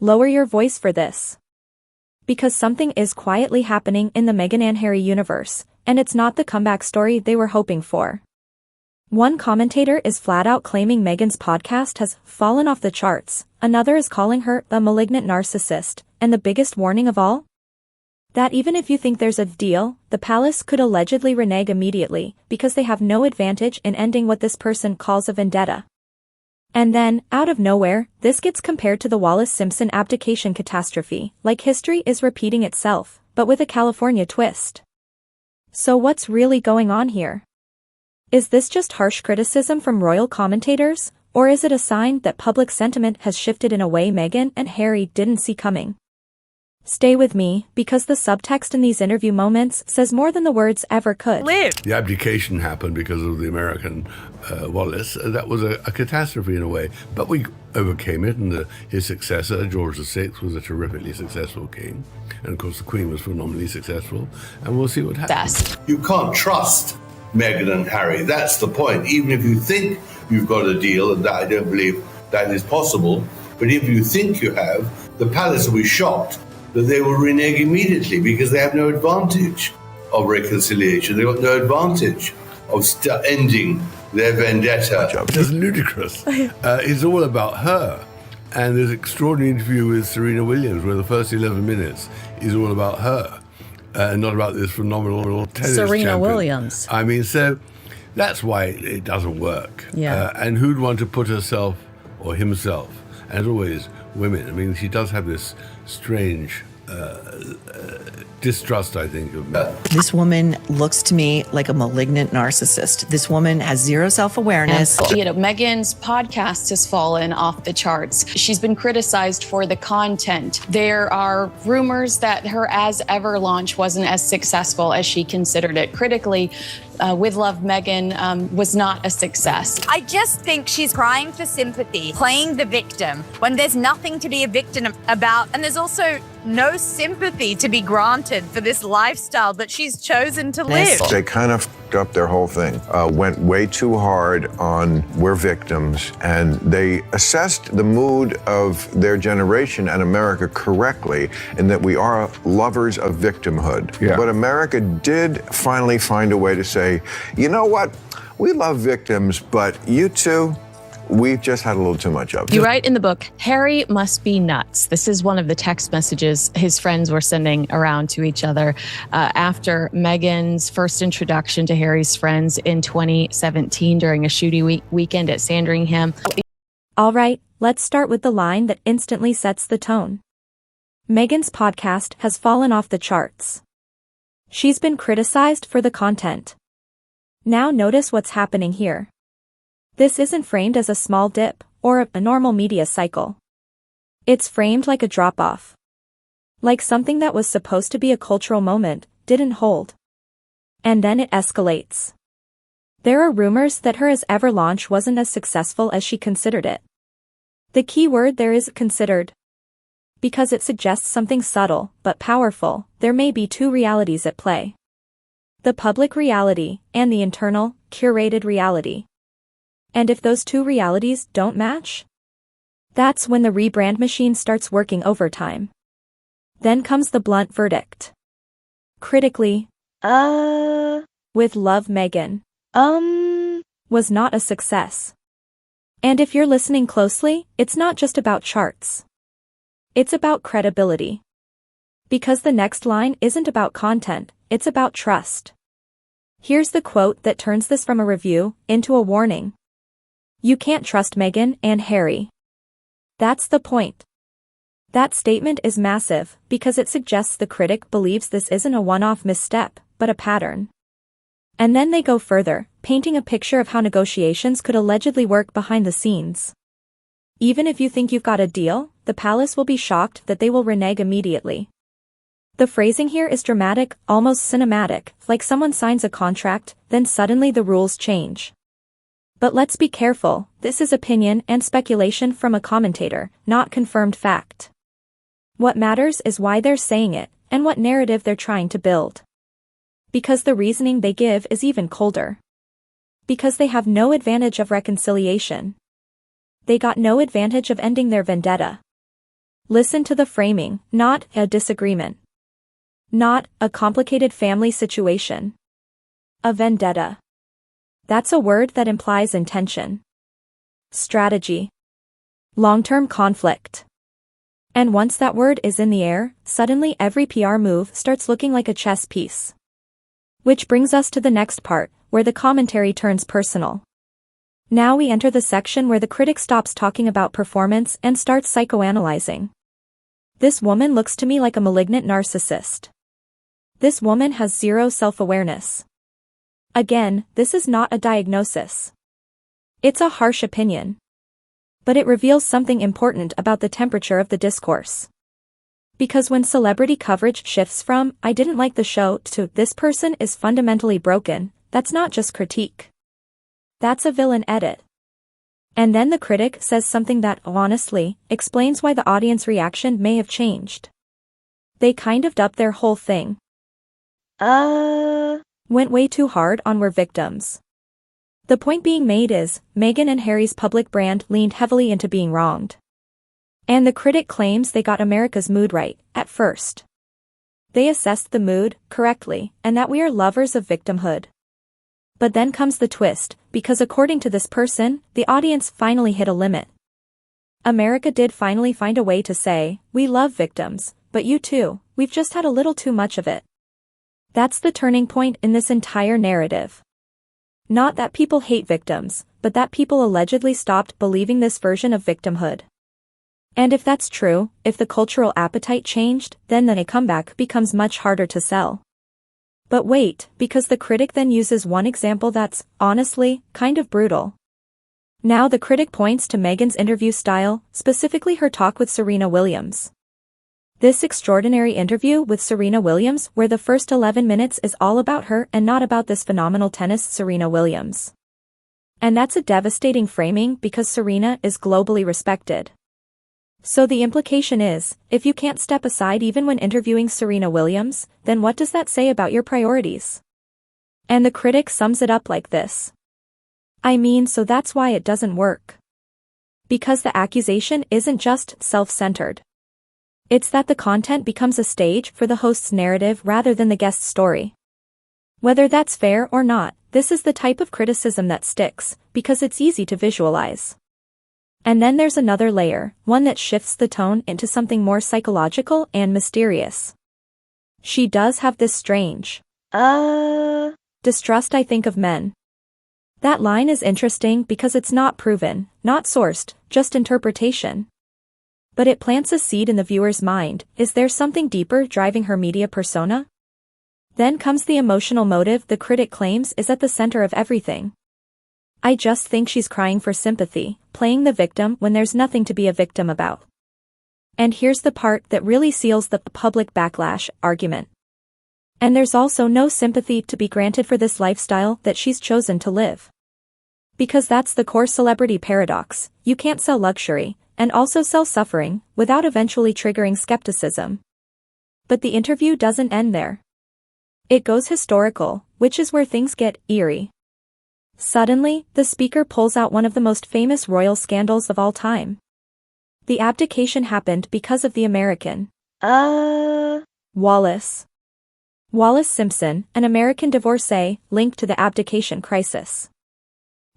Lower your voice for this. Because something is quietly happening in the Meghan and Harry universe, and it's not the comeback story they were hoping for. One commentator is flat out claiming Meghan's podcast has fallen off the charts, another is calling her a malignant narcissist, and the biggest warning of all? That even if you think there's a deal, the palace could allegedly renege immediately, because they have no advantage in ending what this person calls a vendetta. And then, out of nowhere, this gets compared to the Wallis Simpson abdication catastrophe, like history is repeating itself, but with a California twist. So what's really going on here? Is this just harsh criticism from royal commentators, or is it a sign that public sentiment has shifted in a way Meghan and Harry didn't see coming? Stay with me, because the subtext in these interview moments says more than the words ever could. The abdication happened because of the American Wallis. That was a catastrophe in a way, but we overcame it, and his successor, George VI, was a terrifically successful king. And of course the Queen was phenomenally successful, and we'll see what happens. You can't trust Meghan and Harry. That's the point. Even if you think you've got a deal, and that I don't believe that is possible, but if you think you have, the palace will be shocked that they will renege immediately because they have no advantage of reconciliation. They've got no advantage of ending their vendetta. It's ludicrous. It's all about her. And there's an extraordinary interview with Serena Williams where the first 11 minutes is all about her and not about this phenomenal tennis Serena champion. Williams. I mean, so that's why it doesn't work. Yeah. And who'd want to put herself or himself, as always, women. I mean, she does have this strange distrust, I think, of men. This woman looks to me like a malignant narcissist. This woman has zero self-awareness. Meghan's podcast has fallen off the charts. She's been criticized for the content. There are rumors that her As Ever launch wasn't as successful as she considered it. Critically, With Love Meghan was not a success. I just think she's crying for sympathy, playing the victim, when there's nothing to be a victim about, and there's also no sympathy to be granted for this lifestyle that she's chosen to live. They kind of fucked up their whole thing, went way too hard on we're victims, and they assessed the mood of their generation and America correctly in that we are lovers of victimhood. Yeah. But America did finally find a way to say, you know what, we love victims, but you two, we've just had a little too much of it. You write in the book, Harry must be nuts. This is one of the text messages his friends were sending around to each other after Meghan's first introduction to Harry's friends in 2017 during a shooting weekend at Sandringham. All right, let's start with the line that instantly sets the tone. Meghan's podcast has fallen off the charts. She's been criticized for the content. Now notice what's happening here. This isn't framed as a small dip, or a normal media cycle. It's framed like a drop-off. Like something that was supposed to be a cultural moment, didn't hold. And then it escalates. There are rumors that her As Ever launch wasn't as successful as she considered it. The key word there is considered. Because it suggests something subtle, but powerful. There may be two realities at play. The public reality, and the internal, curated reality. And if those two realities don't match? That's when the rebrand machine starts working overtime. Then comes the blunt verdict. Critically, With Love Meghan, was not a success. And if you're listening closely, it's not just about charts. It's about credibility. Because the next line isn't about content, it's about trust. Here's the quote that turns this from a review into a warning. You can't trust Meghan and Harry. That's the point. That statement is massive because it suggests the critic believes this isn't a one-off misstep, but a pattern. And then they go further, painting a picture of how negotiations could allegedly work behind the scenes. Even if you think you've got a deal, the palace will be shocked that they will renege immediately. The phrasing here is dramatic, almost cinematic, like someone signs a contract, then suddenly the rules change. But let's be careful, this is opinion and speculation from a commentator, not confirmed fact. What matters is why they're saying it, and what narrative they're trying to build. Because the reasoning they give is even colder. Because they have no advantage of reconciliation. They got no advantage of ending their vendetta. Listen to the framing, not a disagreement. Not a complicated family situation. A vendetta. That's a word that implies intention. Strategy. Long-term conflict. And once that word is in the air, suddenly every PR move starts looking like a chess piece. Which brings us to the next part, where the commentary turns personal. Now we enter the section where the critic stops talking about performance and starts psychoanalyzing. This woman looks to me like a malignant narcissist. This woman has zero self-awareness. Again, this is not a diagnosis. It's a harsh opinion. But it reveals something important about the temperature of the discourse. Because when celebrity coverage shifts from, "I didn't like the show," to, "This person is fundamentally broken," that's not just critique. That's a villain edit. And then the critic says something that, honestly, explains why the audience reaction may have changed. They kind of dubbed their whole thing. Went way too hard on "we're victims." The point being made is, Meghan and Harry's public brand leaned heavily into being wronged. And the critic claims they got America's mood right, at first. They assessed the mood correctly, and that we are lovers of victimhood. But then comes the twist, because according to this person, the audience finally hit a limit. America did finally find a way to say, "We love victims, but you too, we've just had a little too much of it." That's the turning point in this entire narrative. Not that people hate victims, but that people allegedly stopped believing this version of victimhood. And if that's true, if the cultural appetite changed, then a comeback becomes much harder to sell. But wait, because the critic then uses one example that's, honestly, kind of brutal. Now the critic points to Meghan's interview style, specifically her talk with Serena Williams. This extraordinary interview with Serena Williams where the first 11 minutes is all about her and not about this phenomenal tennis Serena Williams. And that's a devastating framing because Serena is globally respected. So the implication is, if you can't step aside even when interviewing Serena Williams, then what does that say about your priorities? And the critic sums it up like this. I mean, so that's why it doesn't work. Because the accusation isn't just self-centered. It's that the content becomes a stage for the host's narrative rather than the guest's story. Whether that's fair or not, this is the type of criticism that sticks, because it's easy to visualize. And then there's another layer, one that shifts the tone into something more psychological and mysterious. She does have this strange, distrust I think of men. That line is interesting because it's not proven, not sourced, just interpretation. But it plants a seed in the viewer's mind. Is there something deeper driving her media persona? Then comes the emotional motive the critic claims is at the center of everything. I just think she's crying for sympathy, playing the victim when there's nothing to be a victim about. And here's the part that really seals the public backlash argument. And there's also no sympathy to be granted for this lifestyle that she's chosen to live. Because that's the core celebrity paradox, you can't sell luxury, and also sell suffering, without eventually triggering skepticism. But the interview doesn't end there. It goes historical, which is where things get eerie. Suddenly, the speaker pulls out one of the most famous royal scandals of all time. The abdication happened because of the American. Wallis Simpson, an American divorcee, linked to the abdication crisis.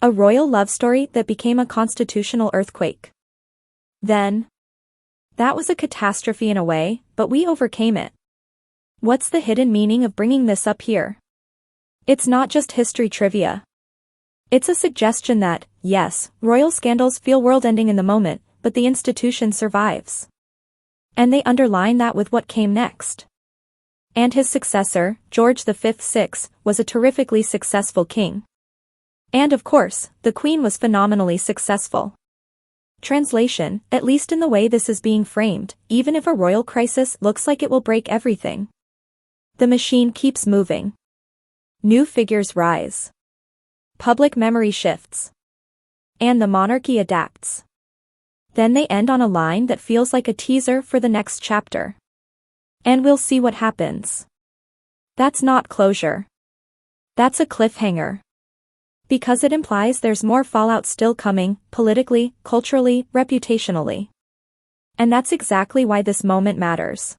A royal love story that became a constitutional earthquake. Then, that was a catastrophe in a way, but we overcame it. What's the hidden meaning of bringing this up here? It's not just history trivia. It's a suggestion that, yes, royal scandals feel world-ending in the moment, but the institution survives. And they underline that with what came next. And his successor, George V/VI, was a terrifically successful king. And of course, the Queen was phenomenally successful. Translation, at least in the way this is being framed, even if a royal crisis looks like it will break everything, the machine keeps moving. New figures rise. Public memory shifts. And the monarchy adapts. Then they end on a line that feels like a teaser for the next chapter. And we'll see what happens. That's not closure. That's a cliffhanger. Because it implies there's more fallout still coming, politically, culturally, reputationally. And that's exactly why this moment matters.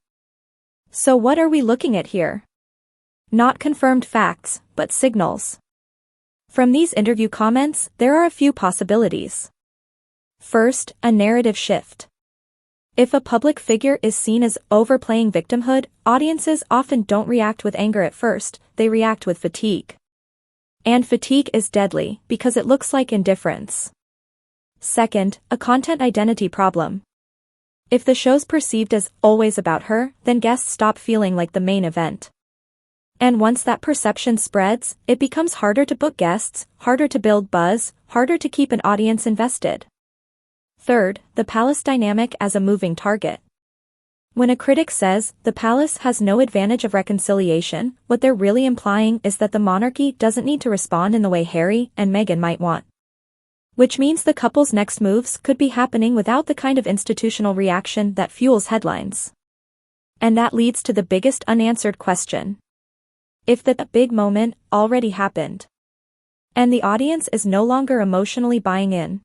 So what are we looking at here? Not confirmed facts, but signals. From these interview comments, there are a few possibilities. First, a narrative shift. If a public figure is seen as overplaying victimhood, audiences often don't react with anger at first, they react with fatigue. And fatigue is deadly, because it looks like indifference. Second, a content identity problem. If the show's perceived as always about her, then guests stop feeling like the main event. And once that perception spreads, it becomes harder to book guests, harder to build buzz, harder to keep an audience invested. Third, the palace dynamic as a moving target. When a critic says, the palace has no advantage of reconciliation, what they're really implying is that the monarchy doesn't need to respond in the way Harry and Meghan might want. Which means the couple's next moves could be happening without the kind of institutional reaction that fuels headlines. And that leads to the biggest unanswered question. If the big moment already happened, and the audience is no longer emotionally buying in,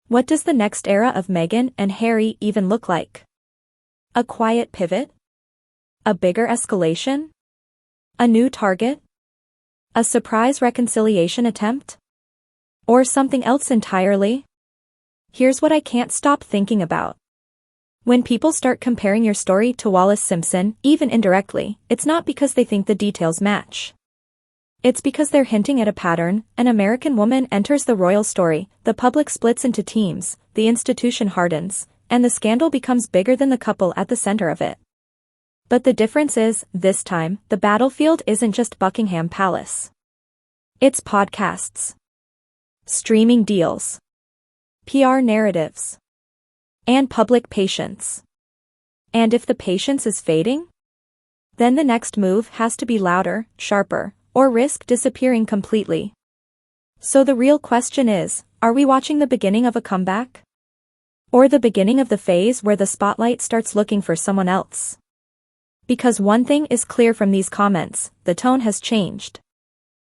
what does the next era of Meghan and Harry even look like? A quiet pivot? A bigger escalation? A new target? A surprise reconciliation attempt? Or something else entirely? Here's what I can't stop thinking about. When people start comparing your story to Wallis Simpson, even indirectly, it's not because they think the details match. It's because they're hinting at a pattern. An American woman enters the royal story, the public splits into teams, the institution hardens, and the scandal becomes bigger than the couple at the center of it. But the difference is, this time, the battlefield isn't just Buckingham Palace. It's podcasts, streaming deals, PR narratives, and public patience. And if the patience is fading, then the next move has to be louder, sharper, or risk disappearing completely. So the real question is, are we watching the beginning of a comeback? Or the beginning of the phase where the spotlight starts looking for someone else? Because one thing is clear from these comments, the tone has changed.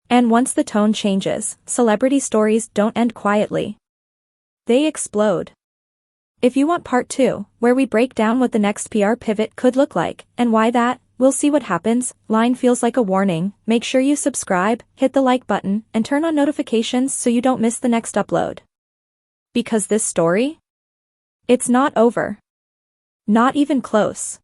And once the tone changes, celebrity stories don't end quietly. They explode. If you want part 2, where we break down what the next PR pivot could look like, and why that, we'll see what happens, line feels like a warning, make sure you subscribe, hit the like button, and turn on notifications so you don't miss the next upload. Because this story? It's not over. Not even close.